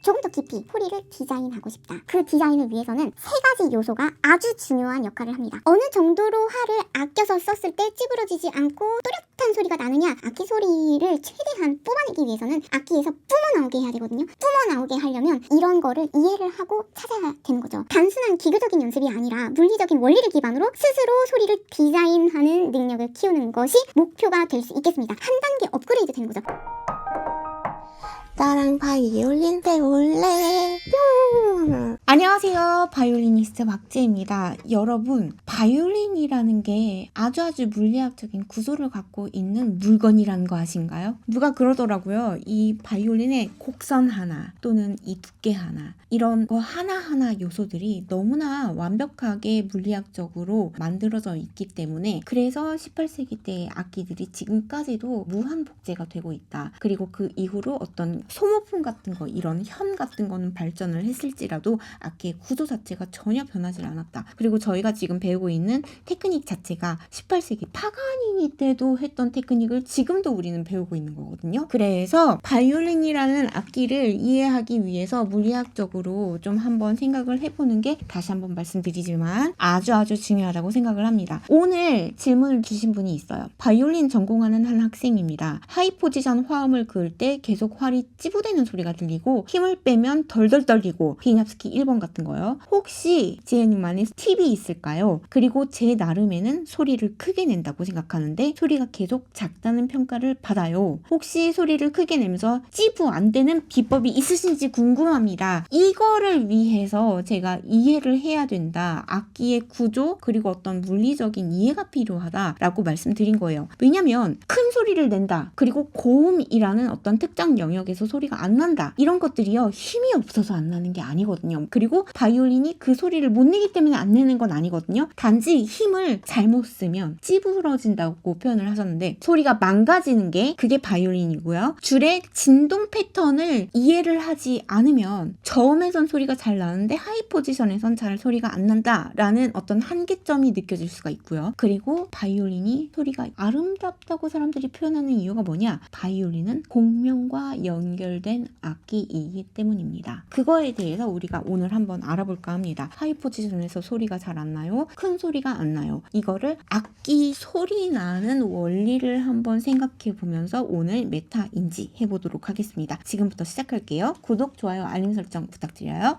조금 더 깊이 소리를 디자인하고 싶다. 그 디자인을 위해서는 세 가지 요소가 아주 중요한 역할을 합니다. 어느 정도로 활을 아껴서 썼을 때 찌부러지지 않고 또렷한 소리가 나느냐, 악기 소리를 최대한 뽑아내기 위해서는 악기에서 뿜어 나오게 해야 되거든요. 뿜어 나오게 하려면 이런 거를 이해를 하고 찾아야 되는 거죠. 단순한 기교적인 연습이 아니라 물리적인 원리를 기반으로 스스로 소리를 디자인하는 능력을 키우는 것이 목표가 될 수 있겠습니다. 한 단계 업그레이드 되는 거죠. 나랑 바이올린 배울래? 뿅! 안녕하세요. 바이올리니스트 박지혜입니다. 여러분, 바이올린이라는 게 아주 물리학적인 구조를 갖고 있는 물건이라는 거 아신가요? 누가 그러더라고요. 이 바이올린의 곡선 하나 또는 이 두께 하나 이런 거 하나하나 요소들이 너무나 완벽하게 물리학적으로 만들어져 있기 때문에 그래서 18세기 때의 악기들이 지금까지도 무한 복제가 되고 있다. 그리고 그 이후로 어떤 소모품 같은 거, 이런 현 같은 거는 발전을 했을지라도 악기의 구조 자체가 전혀 변하지 않았다. 그리고 저희가 지금 배우고 있는 테크닉 자체가 18세기 파가니니 때도 했던 테크닉을 지금도 우리는 배우고 있는 거거든요. 그래서 바이올린이라는 악기를 이해하기 위해서 물리학적으로 좀 한번 생각을 해보는 게 다시 한번 말씀드리지만 아주 중요하다고 생각을 합니다. 오늘 질문을 주신 분이 있어요. 바이올린 전공하는 한 학생입니다. 하이 포지션 화음을 그을 때 계속 활이 찌부대는 소리가 들리고 힘을 빼면 덜덜 떨리고 비납스키 1번 같은 거요. 혹시 지혜님만의 팁이 있을까요? 그리고 제 나름에는 소리를 크게 낸다고 생각하는데 소리가 계속 작다는 평가를 받아요. 혹시 소리를 크게 내면서 찌부 안 되는 비법이 있으신지 궁금합니다. 이거를 위해서 제가 이해를 해야 된다. 악기의 구조 그리고 어떤 물리적인 이해가 필요하다라고 말씀드린 거예요. 왜냐면 큰 소리를 낸다. 그리고 고음이라는 어떤 특정 영역에서 소리가 안 난다. 이런 것들이요. 힘이 없어서 안 나는 게 아니거든요. 그리고 바이올린이 그 소리를 못 내기 때문에 안 내는 건 아니거든요. 단지 힘을 잘못 쓰면 찌부러진다고 표현을 하셨는데 소리가 망가지는 게 그게 바이올린이고요. 줄의 진동 패턴을 이해를 하지 않으면 저음에선 소리가 잘 나는데 하이 포지션에선 잘 소리가 안 난다라는 어떤 한계점이 느껴질 수가 있고요. 그리고 바이올린이 소리가 아름답다고 사람들이 표현하는 이유가 뭐냐? 바이올린은 공명과 연결된 악기이기 때문입니다. 그거에 대해서 우리가 오늘 한번 알아볼까 합니다. 하이 포지션에서 소리가 잘 안 나요? 큰 소리가 안 나요? 이거를 악기 소리 나는 원리를 한번 생각해 보면서 오늘 메타 인지 해보도록 하겠습니다. 지금부터 시작할게요. 구독, 좋아요, 알림 설정 부탁드려요.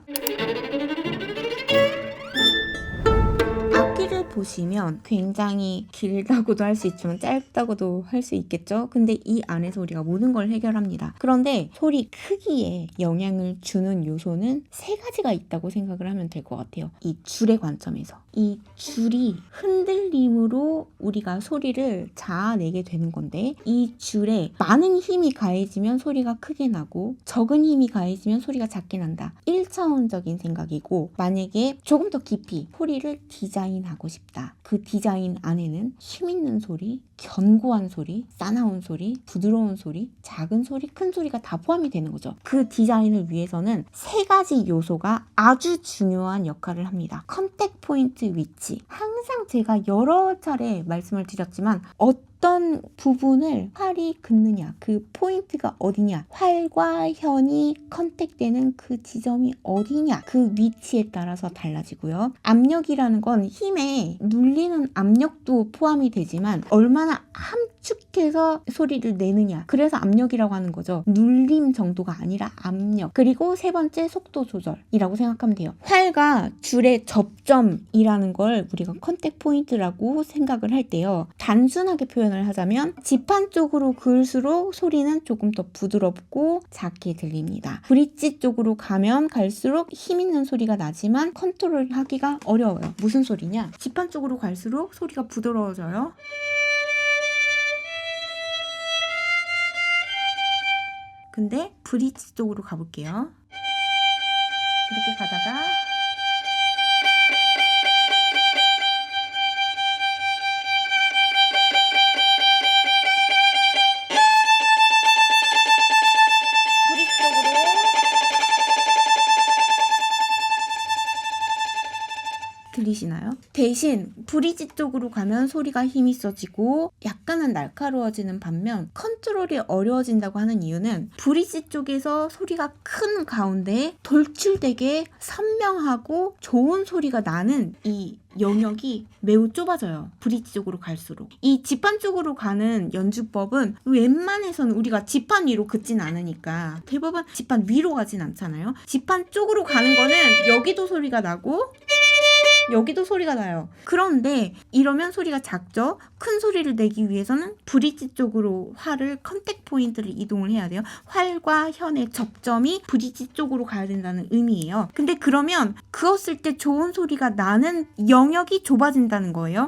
악기를 보시면 굉장히 길다고도 할 수 있지만 짧다고도 할 수 있겠죠. 근데 이 안에서 우리가 모든 걸 해결합니다. 그런데 소리 크기에 영향을 주는 요소는 세 가지가 있다고 생각을 하면 될 것 같아요. 이 줄의 관점에서 이 줄이 흔들림으로 우리가 소리를 자아내게 되는 건데 이 줄에 많은 힘이 가해지면 소리가 크게 나고 적은 힘이 가해지면 소리가 작게 난다. 1차원적인 생각이고 만약에 조금 더 깊이 소리를 디자인하고 싶다. 그 디자인 안에는 힘 있는 소리, 견고한 소리, 싸나운 소리, 부드러운 소리, 작은 소리, 큰 소리가 다 포함이 되는 거죠. 그 디자인을 위해서는 세 가지 요소가 아주 중요한 역할을 합니다. 컨택 포인트 위치. 항상 제가 여러 차례 말씀을 드렸지만 어떤 부분을 활이 긋느냐, 그 포인트가 어디냐, 활과 현이 컨택되는 그 지점이 어디냐, 그 위치에 따라서 달라지고요. 압력이라는 건 힘에 눌리는 압력도 포함이 되지만 얼마나 함축해서 소리를 내느냐, 그래서 압력이라고 하는 거죠. 눌림 정도가 아니라 압력. 그리고 세 번째 속도 조절이라고 생각하면 돼요. 활과 줄의 접점이라는 걸 우리가 컨택 포인트라고 생각을 할 때요. 단순하게 표현을 하자면 지판 쪽으로 그을수록 소리는 조금 더 부드럽고 작게 들립니다. 브릿지 쪽으로 가면 갈수록 힘 있는 소리가 나지만 컨트롤하기가 어려워요. 무슨 소리냐? 지판 쪽으로 갈수록 소리가 부드러워져요. 근데 브릿지 쪽으로 가볼게요. 이렇게 가다가 브릿지 쪽으로 들리시나요? 대신 브릿지 쪽으로 가면 소리가 힘이 써지고 약간은 날카로워지는 반면 컨트롤이 어려워진다고 하는 이유는 브릿지 쪽에서 소리가 큰 가운데 돌출되게 선명하고 좋은 소리가 나는 이 영역이 매우 좁아져요. 브릿지 쪽으로 갈수록. 이 지판 쪽으로 가는 연주법은 웬만해서는 우리가 지판 위로 긋진 않으니까 대부분 지판 위로 가진 않잖아요. 지판 쪽으로 가는 거는 여기도 소리가 나고 여기도 소리가 나요. 그런데 이러면 소리가 작죠? 큰 소리를 내기 위해서는 브릿지 쪽으로 활을 컨택 포인트를 이동을 해야 돼요. 활과 현의 접점이 브릿지 쪽으로 가야 된다는 의미예요. 근데 그러면 그었을 때 좋은 소리가 나는 영역이 좁아진다는 거예요.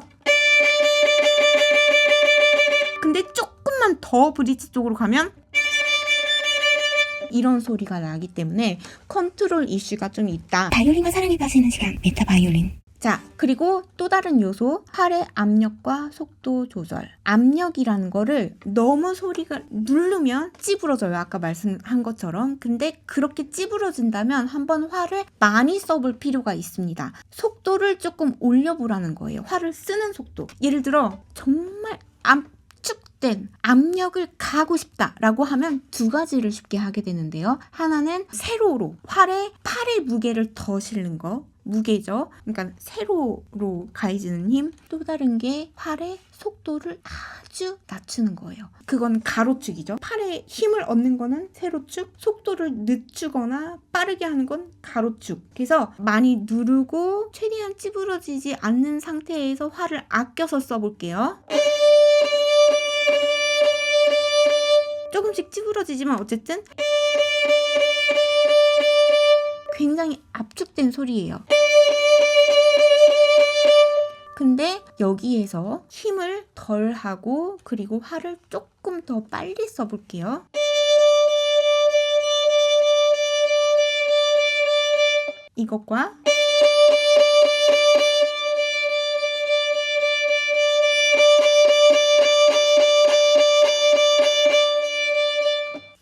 근데 조금만 더 브릿지 쪽으로 가면 이런 소리가 나기 때문에 컨트롤 이슈가 좀 있다. 바이올린과 사랑에 빠지는 시간, 메타 바이올린. 자, 그리고 또 다른 요소, 활의 압력과 속도 조절. 압력이라는 거를 너무 소리가 누르면 찌부러져요. 아까 말씀한 것처럼. 근데 그렇게 찌부러진다면 한번 활을 많이 써볼 필요가 있습니다. 속도를 조금 올려보라는 거예요. 활을 쓰는 속도. 예를 들어 정말 압축된 압력을 가하고 싶다라고 하면 두 가지를 쉽게 하게 되는데요. 하나는 세로로 활에 팔의 무게를 더 실는 거. 무게죠. 그러니까 세로로 가해지는 힘. 또 다른 게 팔의 속도를 아주 낮추는 거예요. 그건 가로축이죠. 팔에 힘을 얻는 거는 세로축, 속도를 늦추거나 빠르게 하는 건 가로축. 그래서 많이 누르고 최대한 찌부러지지 않는 상태에서 활을 아껴서 써볼게요. 조금씩 찌부러지지만 어쨌든 굉장히 압축된 소리예요. 근데 여기에서 힘을 덜 하고 그리고 활을 조금 더 빨리 써볼게요. 이것과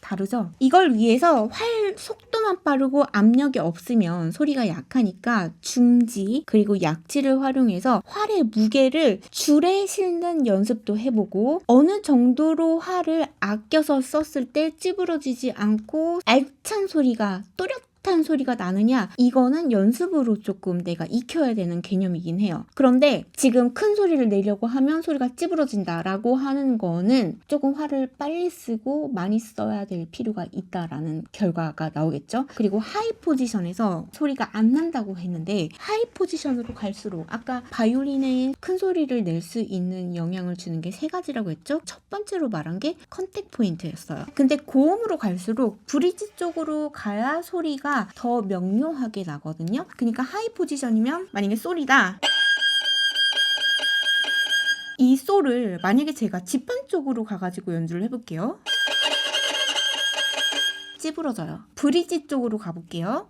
다르죠? 이걸 위해서 활 속도만 빠르고 압력이 없으면 소리가 약하니까 중지 그리고 약지를 활용해서 활의 무게를 줄에 실는 연습도 해보고 어느 정도로 활을 아껴서 썼을 때 찌부러지지 않고 알찬 소리가 또렷한 소리가 나느냐 이거는 연습으로 조금 내가 익혀야 되는 개념이긴 해요. 그런데 지금 큰 소리를 내려고 하면 소리가 찌부러진다 라고 하는 거는 조금 활을 빨리 쓰고 많이 써야 될 필요가 있다라는 결과가 나오겠죠. 그리고 하이 포지션에서 소리가 안 난다고 했는데 하이 포지션으로 갈수록 아까 바이올린에 큰 소리를 낼 수 있는 영향을 주는 게 세 가지라고 했죠. 첫 번째로 말한 게 컨택 포인트였어요. 근데 고음으로 갈수록 브릿지 쪽으로 가야 소리가 더 명료하게 나거든요. 그러니까 하이 포지션이면 만약에 솔이다. 이 솔을 만약에 제가 지판 쪽으로 가가지고 연주를 해볼게요. 찌부러져요. 브릿지 쪽으로 가볼게요.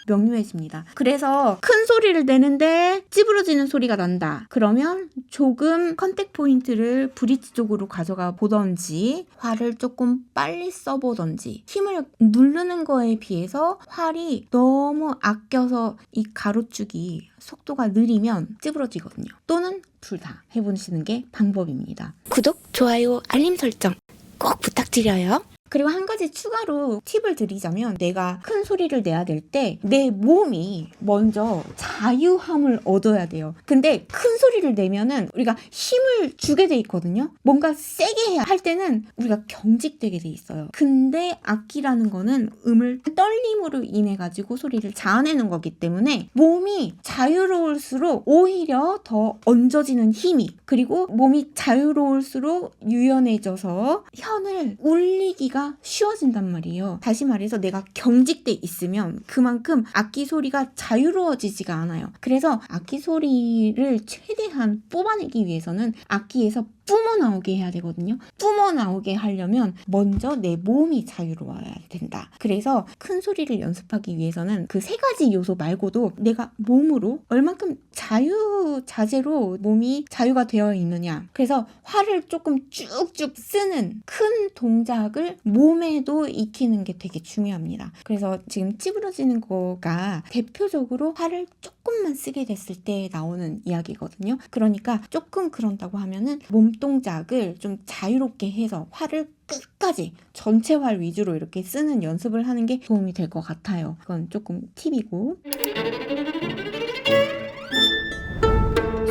명료해집니다. 그래서 큰 소리를 내는데 찌부러지는 소리가 난다. 그러면 조금 컨택 포인트를 브릿지 쪽으로 가져가 보던지 활을 조금 빨리 써보던지 힘을 누르는 거에 비해서 활이 너무 아껴서 이 가로축이 속도가 느리면 찌부러지거든요. 또는 둘 다 해보시는 게 방법입니다. 구독, 좋아요, 알림 설정 꼭 부탁드려요. 그리고 한 가지 추가로 팁을 드리자면 내가 큰 소리를 내야 될 때 내 몸이 먼저 자유함을 얻어야 돼요. 근데 큰 소리를 내면은 우리가 힘을 주게 돼 있거든요. 뭔가 세게 해야 할 때는 우리가 경직되게 돼 있어요. 근데 악기라는 거는 음을 떨림으로 인해 가지고 소리를 자아내는 거기 때문에 몸이 자유로울수록 오히려 더 얹어지는 힘이 그리고 몸이 자유로울수록 유연해져서 현을 울리기가 쉬워진단 말이에요. 다시 말해서 내가 경직돼 있으면 그만큼 악기 소리가 자유로워지지가 않아요. 그래서 악기 소리를 최대한 뽑아내기 위해서는 악기에서 뿜어 나오게 해야 되거든요. 뿜어 나오게 하려면 먼저 내 몸이 자유로워야 된다. 그래서 큰 소리를 연습하기 위해서는 그 세 가지 요소 말고도 내가 몸으로 얼만큼 자유자재로 몸이 자유가 되어 있느냐. 그래서 화를 조금 쭉쭉 쓰는 큰 동작을 몸에도 익히는 게 되게 중요합니다. 그래서 지금 찌부러지는 거가 대표적으로 화를 조금만 쓰게 됐을 때 나오는 이야기거든요. 그러니까 조금 그런다고 하면은 몸 동작을 좀 자유롭게 해서 화를 끝까지 전체 활 위주로 이렇게 쓰는 연습을 하는 게 도움이 될 것 같아요. 그건 조금 팁이고.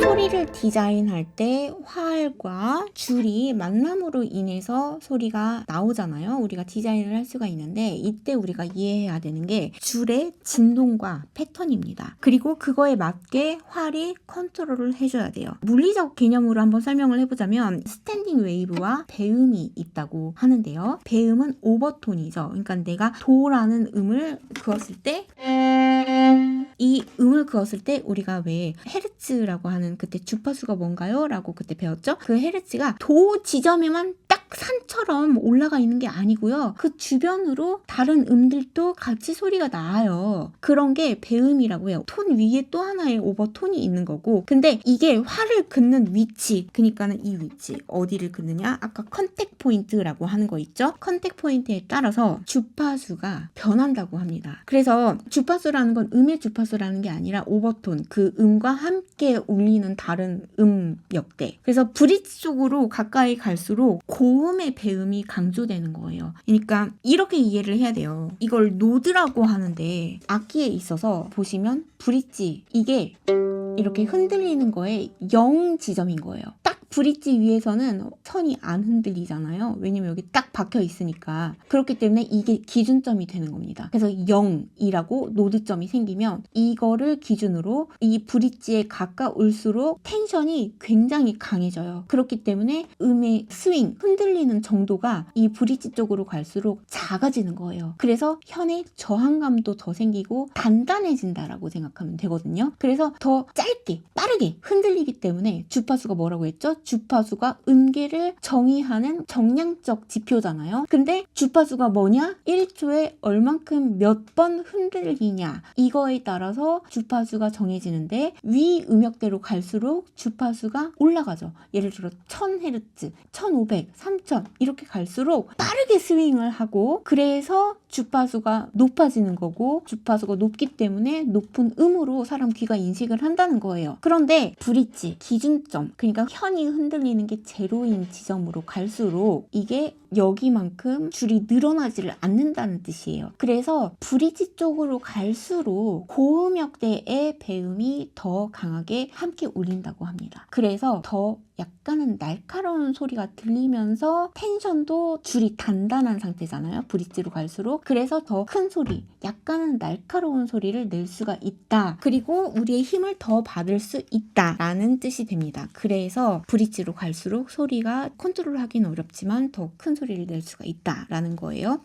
소리를 디자인할 때 활과 줄이 만남으로 인해서 소리가 나오잖아요. 우리가 디자인을 할 수가 있는데 이때 우리가 이해해야 되는 게 줄의 진동과 패턴입니다. 그리고 그거에 맞게 활이 컨트롤을 해줘야 돼요. 물리적 개념으로 한번 설명을 해보자면 스탠딩 웨이브와 배음이 있다고 하는데요. 배음은 오버톤이죠. 그러니까 내가 도라는 음을 그었을 때 이 음을 그었을 때 우리가 왜 헤르츠라고 하는 그때 주파수가 뭔가요? 라고 그때 배웠죠? 그 헤르츠가 도 지점에만 딱 산처럼 올라가 있는 게 아니고요. 그 주변으로 다른 음들도 같이 소리가 나요. 그런 게 배음이라고 해요. 톤 위에 또 하나의 오버톤이 있는 거고, 근데 이게 활을 긋는 위치, 그러니까는 이 위치 어디를 긋느냐? 아까 컨택 포인트라고 하는 거 있죠? 컨택 포인트에 따라서 주파수가 변한다고 합니다. 그래서 주파수라는 건 음의 주파수라는 게 아니라 오버톤, 그 음과 함께 울리는 다른 음역대. 그래서 브릿지 쪽으로 가까이 갈수록 고음의 배음이 강조되는 거예요. 그러니까 이렇게 이해를 해야 돼요. 이걸 노드라고 하는데 악기에 있어서 보시면 브릿지, 이게 이렇게 흔들리는 거에 0 지점인 거예요. 딱 브릿지 위에서는 선이 안 흔들리잖아요. 왜냐면 여기 딱 박혀 있으니까. 그렇기 때문에 이게 기준점이 되는 겁니다. 그래서 0이라고 노드점이 생기면 이거를 기준으로 이 브릿지에 가까울수록 텐션이 굉장히 강해져요. 그렇기 때문에 음의 스윙, 흔들리는 정도가 이 브릿지 쪽으로 갈수록 작아지는 거예요. 그래서 현의 저항감도 더 생기고 단단해진다라고 생각하면 되거든요. 그래서 더 짧게, 빠르게 흔들리기 때문에 주파수가 뭐라고 했죠? 주파수가 음계를 정의하는 정량적 지표잖아요. 근데 주파수가 뭐냐? 1초에 얼만큼 몇 번 흔들리냐, 이거에 따라서 주파수가 정해지는데 위 음역대로 갈수록 주파수가 올라가죠. 예를 들어 1000Hz, 1500, 3000 이렇게 갈수록 빠르게 스윙을 하고, 그래서 주파수가 높아지는 거고, 주파수가 높기 때문에 높은 음으로 사람 귀가 인식을 한다는 거예요. 그런데 브릿지, 기준점, 그러니까 현이 흔들리는 게 제로인 지점으로 갈수록 이게 여기만큼 줄이 늘어나지를 않는다는 뜻이에요. 그래서 브릿지 쪽으로 갈수록 고음역대의 배음이 더 강하게 함께 울린다고 합니다. 그래서 더 약간은 날카로운 소리가 들리면서 텐션도 줄이 단단한 상태잖아요. 브릿지로 갈수록. 그래서 더 큰 소리, 약간은 날카로운 소리를 낼 수가 있다. 그리고 우리의 힘을 더 받을 수 있다라는 뜻이 됩니다. 그래서 브릿지로 갈수록 소리가 컨트롤하기는 어렵지만 더 큰 소리를 낼 수가 있다라는 거예요.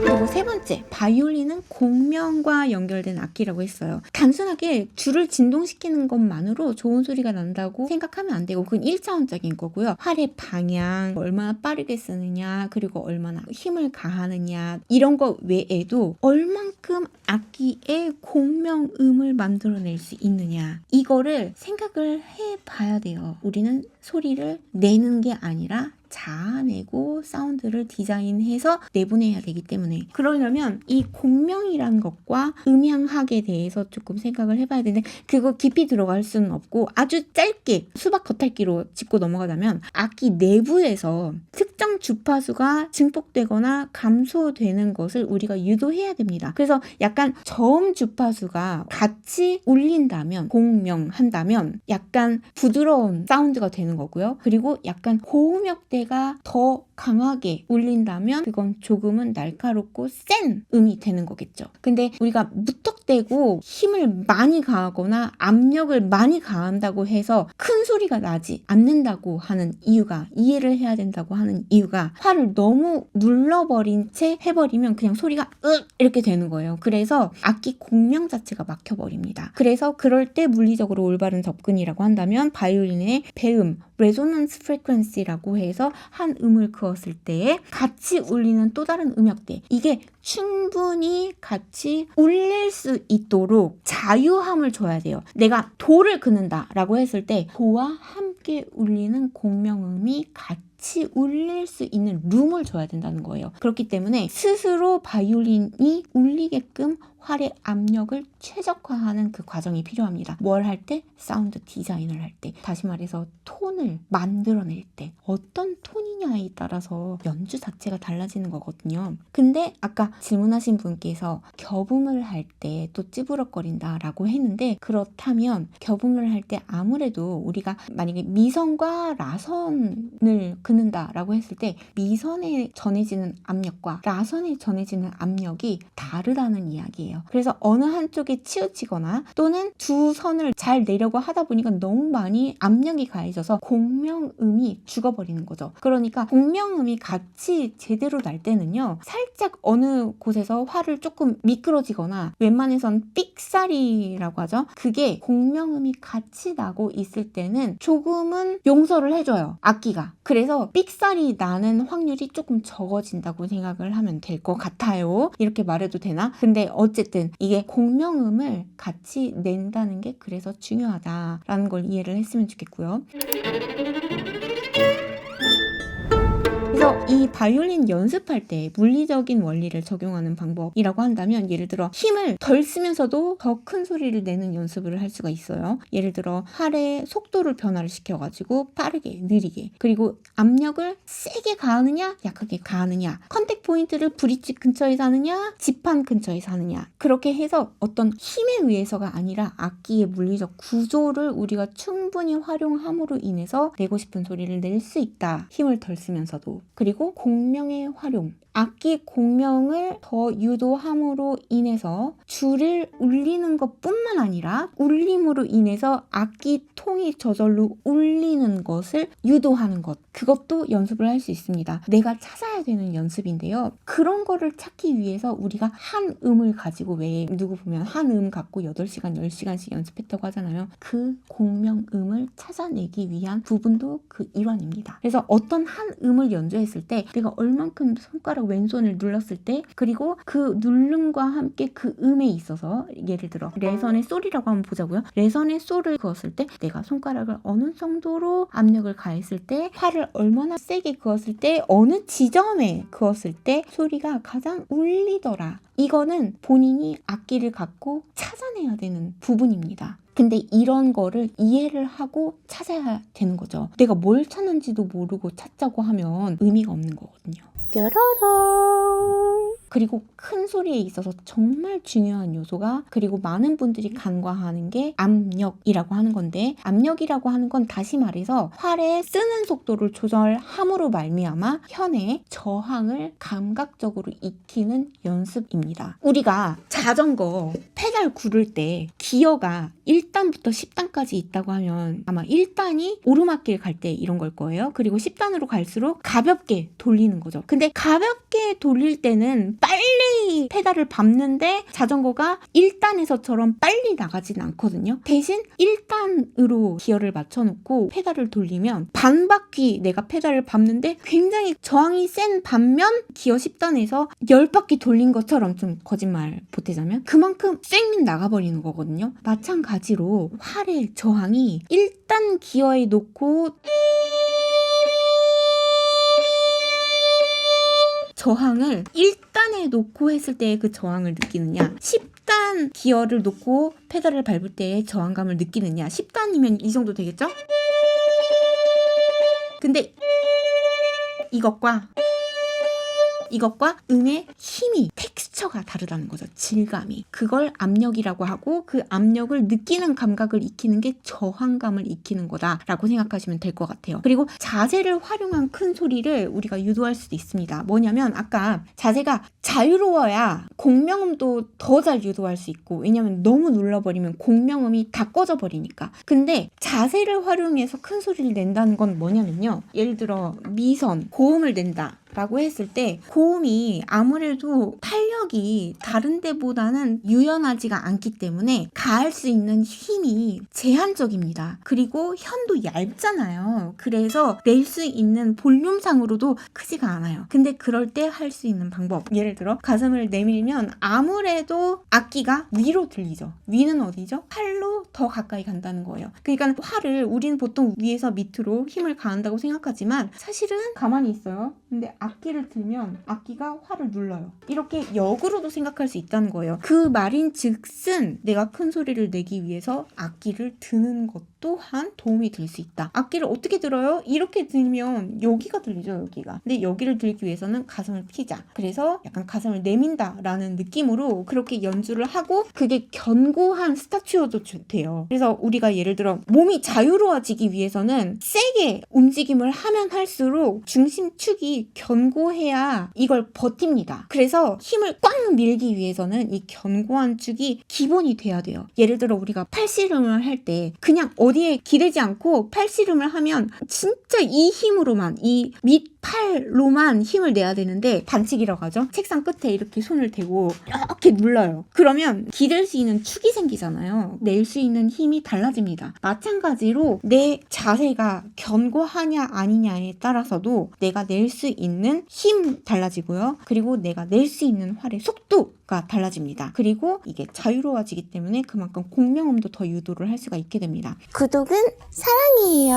그리고 세 번째, 바이올린은 공명과 연결된 악기라고 했어요. 단순하게 줄을 진동시키는 것만으로 좋은 소리가 난다고 생각하면 안 되고, 그건 1차원적인 거고요. 활의 방향, 얼마나 빠르게 쓰느냐, 그리고 얼마나 힘을 가하느냐, 이런 거 외에도 얼만큼 악기의 공명음을 만들어낼 수 있느냐, 이거를 생각을 해봐야 돼요. 우리는 소리를 내는 게 아니라 자아내고 사운드를 디자인해서 내보내야 되기 때문에, 그러려면 이 공명이라는 것과 음향학에 대해서 조금 생각을 해봐야 되는데, 그거 깊이 들어갈 수는 없고 아주 짧게 수박 겉핥기로 짚고 넘어가자면, 악기 내부에서 특정 주파수가 증폭되거나 감소되는 것을 우리가 유도해야 됩니다. 그래서 약간 저음 주파수가 같이 울린다면, 공명한다면 약간 부드러운 사운드가 되는 거고요. 그리고 약간 고음역대 가 더 강하게 울린다면 그건 조금은 날카롭고 센 음이 되는 거겠죠. 근데 우리가 무턱대고 힘을 많이 가하거나 압력을 많이 가한다고 해서 큰 소리가 나지 않는다고 하는 이유가, 이해를 해야 된다고 하는 이유가, 화를 너무 눌러버린 채 해버리면 그냥 소리가 이렇게 되는 거예요. 그래서 악기 공명 자체가 막혀버립니다. 그래서 그럴 때 물리적으로 올바른 접근이라고 한다면 바이올린의 배음, 레조넌스 프리퀀시라고 해서 한 음을 그었을 때 같이 울리는 또 다른 음역대, 이게 충분히 같이 울릴 수 있도록 자유함을 줘야 돼요. 내가 도를 긋는다 라고 했을 때 도와 함께 울리는 공명음이 같이 울릴 수 있는 룸을 줘야 된다는 거예요. 그렇기 때문에 스스로 바이올린이 울리게끔 활의 압력을 최적화하는 그 과정이 필요합니다. 뭘 할 때? 사운드 디자인을 할 때. 다시 말해서 톤을 만들어낼 때 어떤 톤이냐에 따라서 연주 자체가 달라지는 거거든요. 근데 아까 질문하신 분께서 겹음을 할 때 또 찌부럭거린다 라고 했는데, 그렇다면 겹음을 할 때 아무래도 우리가 만약에 미선과 라선을 긋는다 라고 했을 때 미선에 전해지는 압력과 라선에 전해지는 압력이 다르다는 이야기예요. 그래서 어느 한쪽에 치우치거나 또는 두 선을 잘 내려고 하다 보니까 너무 많이 압력이 가해져서 공명음이 죽어버리는 거죠. 그러니까 공명음이 같이 제대로 날 때는요, 살짝 어느 곳에서 활을 조금 미끄러지거나 웬만해선 삑사리라고 하죠. 그게 공명음이 같이 나고 있을 때는 조금은 용서를 해줘요, 악기가. 그래서 삑사리 나는 확률이 조금 적어진다고 생각을 하면 될 것 같아요. 이렇게 말해도 되나? 근데 어쨌든 이게 공명음을 같이 낸다는 게 그래서 중요하다라는 걸 이해를 했으면 좋겠고요. 그래서 이 바이올린 연습할 때 물리적인 원리를 적용하는 방법이라고 한다면, 예를 들어 힘을 덜 쓰면서도 더 큰 소리를 내는 연습을 할 수가 있어요. 예를 들어 활의 속도를 변화를 시켜가지고 빠르게, 느리게, 그리고 압력을 세게 가하느냐 약하게 가하느냐, 컨택 포인트를 브릿지 근처에서 하느냐 지판 힘근처에서 하느냐, 그렇게 해서 어떤 힘에 의해서가 아니라 악기의 물리적 구조를 우리가 충분히 활용함으로 인해서 내고 싶은 소리를 낼 수 있다. 힘을 덜 쓰면서도. 그리고 공명의 활용, 악기 공명을 더 유도함으로 인해서 줄을 울리는 것뿐만 아니라 울림으로 인해서 악기 통이 저절로 울리는 것을 유도하는 것, 그것도 연습을 할 수 있습니다. 내가 찾아야 되는 연습인데요. 그런 거를 찾기 위해서 우리가 한 음을 가지고, 왜 누구 보면 한 음 갖고 8시간, 10시간씩 연습했다고 하잖아요. 그 공명음을 찾아내기 위한 부분도 그 일환입니다. 그래서 어떤 한 음을 연주했을 때 내가 얼만큼 손가락 왼손을 눌렀을 때, 그리고 그 누름과 함께 그 음에 있어서, 예를 들어 레선의 솔이라고 한번 보자고요. 레선의 솔을 그었을 때 내가 손가락을 어느 정도로 압력을 가했을 때, 팔을 얼마나 세게 그었을 때, 어느 지점에 그었을 때 소리가 가장 울리더라. 이거는 본인이 악기를 갖고 찾아내야 되는 부분입니다. 근데 이런 거를 이해를 하고 찾아야 되는 거죠. 내가 뭘 찾는지도 모르고 찾자고 하면 의미가 없는 거거든요. 뾰로롱. 그리고 큰 소리에 있어서 정말 중요한 요소가, 그리고 많은 분들이 간과하는 게 압력이라고 하는 건데, 압력이라고 하는 건 다시 말해서 활의 쓰는 속도를 조절함으로 말미암아 현의 저항을 감각적으로 익히는 연습입니다. 우리가 자전거 페달 구를 때 기어가 1단부터 10단까지 있다고 하면 아마 1단이 오르막길 갈 때 이런 걸 거예요. 그리고 10단으로 갈수록 가볍게 돌리는 거죠. 근데 가볍게 돌릴 때는 빨리 페달을 밟는데 자전거가 1단에서처럼 빨리 나가진 않거든요. 대신 1단으로 기어를 맞춰놓고 페달을 돌리면 반 바퀴 내가 페달을 밟는데 굉장히 저항이 센 반면, 기어 10단에서 10바퀴 돌린 것처럼, 좀 거짓말 보태자면 그만큼 쌩 나가버리는 거거든요. 마찬가지로 활의 저항이 1단 기어에 놓고 저항을 1단에 놓고 했을 때의 그 저항을 느끼느냐, 10단 기어를 놓고 페달을 밟을 때의 저항감을 느끼느냐. 10단이면 이 정도 되겠죠? 근데 이것과 음의 힘이 텍스처가 다르다는 거죠. 질감이. 그걸 압력이라고 하고 그 압력을 느끼는 감각을 익히는 게 저항감을 익히는 거다라고 생각하시면 될 것 같아요. 그리고 자세를 활용한 큰 소리를 우리가 유도할 수도 있습니다. 뭐냐면 아까 자세가 자유로워야 공명음도 더 잘 유도할 수 있고, 왜냐면 너무 눌러버리면 공명음이 다 꺼져 버리니까. 근데 자세를 활용해서 큰 소리를 낸다는 건 뭐냐면요, 예를 들어 미선, 고음을 낸다 라고 했을 때 고음이 아무래도 탄력이 다른 데보다는 유연하지가 않기 때문에 가할 수 있는 힘이 제한적입니다. 그리고 현도 얇잖아요. 그래서 낼 수 있는 볼륨상으로도 크지가 않아요. 근데 그럴 때 할 수 있는 방법, 예를 들어 가슴을 내밀면 아무래도 악기가 위로 들리죠. 위는 어디죠? 팔로 더 가까이 간다는 거예요. 그러니까 활을 우리는 보통 위에서 밑으로 힘을 가한다고 생각하지만 사실은 가만히 있어요. 근데 악기를 들면 악기가 활을 눌러요. 이렇게 역으로도 생각할 수 있다는 거예요. 그 말인 즉슨 내가 큰 소리를 내기 위해서 악기를 드는 것 또한 도움이 될 수 있다. 악기를 어떻게 들어요? 이렇게 들면 여기가 들리죠, 여기가. 근데 여기를 들기 위해서는 가슴을 피자. 그래서 약간 가슴을 내민다라는 느낌으로 그렇게 연주를 하고 그게 견고한 스타치오도 돼요. 그래서 우리가 예를 들어 몸이 자유로워지기 위해서는 세게 움직임을 하면 할수록 중심축이 견고해야 이걸 버팁니다. 그래서 힘을 꽉 밀기 위해서는 이 견고한 축이 기본이 돼야 돼요. 예를 들어 우리가 팔씨름을 할 때 그냥 어디에 기대지 않고 팔씨름을 하면 진짜 이 힘으로만, 이 밑팔로만 힘을 내야 되는데 반칙이라고 하죠. 책상 끝에 이렇게 손을 대고 이렇게 눌러요. 그러면 기댈 수 있는 축이 생기잖아요. 낼 수 있는 힘이 달라집니다. 마찬가지로 내 자세가 견고하냐 아니냐에 따라서도 내가 낼 수 있는 힘 달라지고요. 그리고 내가 낼 수 있는 활의 속도가 달라집니다. 그리고 이게 자유로워지기 때문에 그만큼 공명음도 더 유도를 할 수가 있게 됩니다. 구독은 사랑이에요.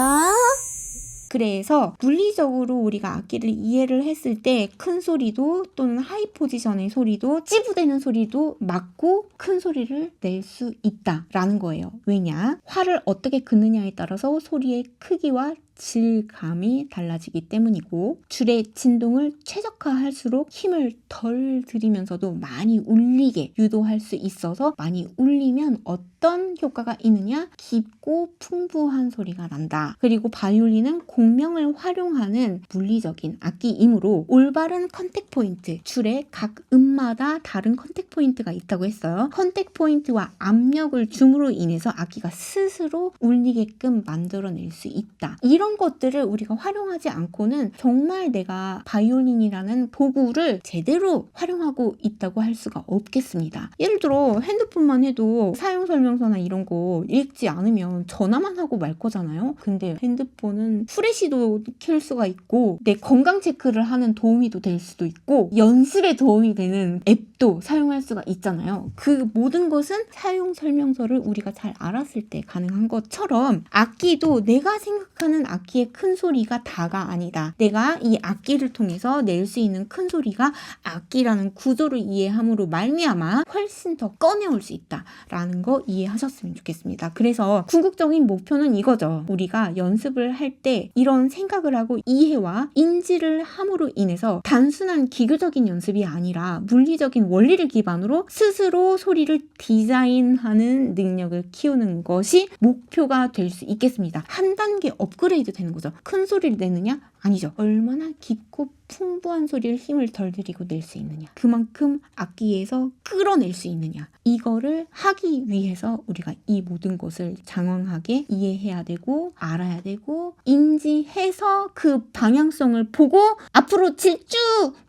그래서 물리적으로 우리가 악기를 이해를 했을 때 큰 소리도 또는 하이 포지션의 소리도 찌부대는 소리도 맞고 큰 소리를 낼 수 있다라는 거예요. 왜냐? 활을 어떻게 긋느냐에 따라서 소리의 크기와 질감이 달라지기 때문이고, 줄의 진동을 최적화할수록 힘을 덜 들이면서도 많이 울리게 유도할 수 있어서 많이 울리면 어떤 효과가 있느냐? 깊고 풍부한 소리가 난다. 그리고 바이올린은 공명을 활용하는 물리적인 악기이므로 올바른 컨택 포인트, 줄의 각 음마다 다른 컨택 포인트가 있다고 했어요. 컨택 포인트와 압력을 줌으로 인해서 악기가 스스로 울리게끔 만들어낼 수 있다. 이런 것들을 우리가 활용하지 않고는 정말 내가 바이올린이라는 도구를 제대로 활용하고 있다고 할 수가 없겠습니다. 예를 들어 핸드폰만 해도 사용 설명서나 이런 거 읽지 않으면 전화만 하고 말 거잖아요. 근데 핸드폰은 후레쉬도 켤 수가 있고 내 건강 체크를 하는 도움이도 될 수도 있고 연습에 도움이 되는 앱도 사용할 수가 있잖아요. 그 모든 것은 사용 설명서를 우리가 잘 알았을 때 가능한 것처럼 악기도 내가 생각하는 악기의 큰 소리가 다가 아니다. 내가 이 악기를 통해서 낼 수 있는 큰 소리가 악기라는 구조를 이해함으로 말미암아 훨씬 더 꺼내올 수 있다라는 거 이해하셨으면 좋겠습니다. 그래서 궁극적인 목표는 이거죠. 우리가 연습을 할 때 이런 생각을 하고 이해와 인지를 함으로 인해서 단순한 기교적인 연습이 아니라 물리적인 원리를 기반으로 스스로 소리를 디자인하는 능력을 키우는 것이 목표가 될 수 있겠습니다. 한 단계 업그레이드 되는 거죠. 큰 소리를 내느냐? 아니죠. 얼마나 깊고 풍부한 소리를 힘을 덜 들이고 낼 수 있느냐. 그만큼 악기에서 끌어낼 수 있느냐. 이거를 하기 위해서 우리가 이 모든 것을 장황하게 이해해야 되고 알아야 되고 인지해서 그 방향성을 보고 앞으로 질주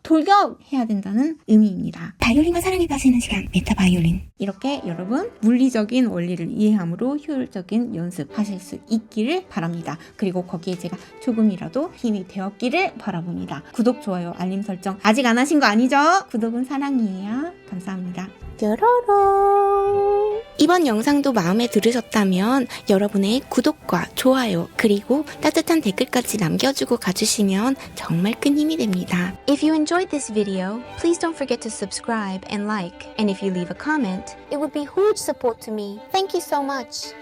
돌격해야 된다는 의미입니다. 바이올린과 사랑에 빠지는 시간, 메타 바이올린. 이렇게 여러분 물리적인 원리를 이해함으로 효율적인 연습하실 수 있기를 바랍니다. 그리고 거기에 제가 조금이라도 힘이 되었기를 바라봅니다. 구독, 좋아요, 알림 설정 아직 안 하신 거 아니죠? 구독은 사랑이에요. 감사합니다. 뾰로롱. 이번 영상도 마음에 들으셨다면 여러분의 구독과 좋아요 그리고 따뜻한 댓글까지 남겨주고 가주시면 정말 큰 힘이 됩니다. If you enjoyed this video, please don't forget to subscribe and like. And if you leave a comment, It would be huge support to me. Thank you so much.